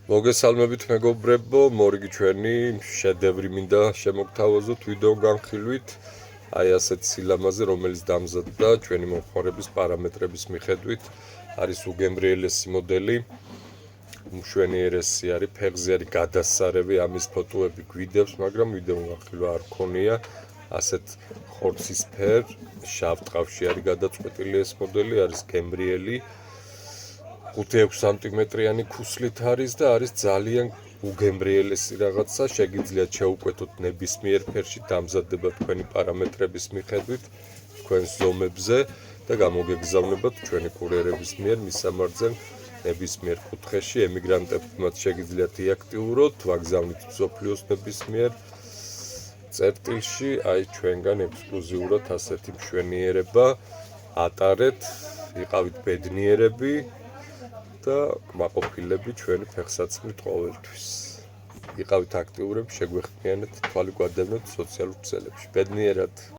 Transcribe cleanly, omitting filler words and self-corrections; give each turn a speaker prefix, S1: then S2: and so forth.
S1: მოგესალმებით მეგობრებო, მორიგი ჩვენი შედევრი მინდა შემოგთავაზოთ ვიდეო განხილვით. აი ასეთ სილამაზე, რომელიც დამზადდა ჩვენი მომხმარების პარამეტრების მიხედვით, არის უგემრიელესი მოდელი. მშვენიერესი არის, ფეხზე არის გადასარევი, ამის ფოტოები გვიდევს, მაგრამ ვიდეო განხილვა არ ქონია. ასეთ ხორცისფერ, შავ ტყავში არის გადაწყვეტილი ეს მოდელი, არის გემრიელი. 5-6 სანტიმეტრიანი ქუსლით არის და არის ძალიან უგემრიელესი რაღაცა, შეგიძლიათ შეუკვეთოთ ნებისმიერ ფერში, დამზადდება თქვენი პარამეტრების მიხედვით, თქვენს ზომებზე და გამოგეგზავნებათ ჩვენი კურიერების მიერ მისამართზე ნებისმიერ კუთხეში. ემიგრანტებმაც შეგიძლიათ იაქტიუროთ, ვაგზავნით მსოფლიოს ნებისმიერ წერტილში, აი ჩვენგან ექსკლუზიურად ასეთი მშვენიერება ატარეთ, იყავით ბედნიერები და კმაყოფილები ჩვენი ფეხსაცმლით ყოველთვის. იყავით აქტიურები, შეგვეხმიანეთ, თვალი გვადევნოთ სოციალურ ქსელებში. ბედნიერად.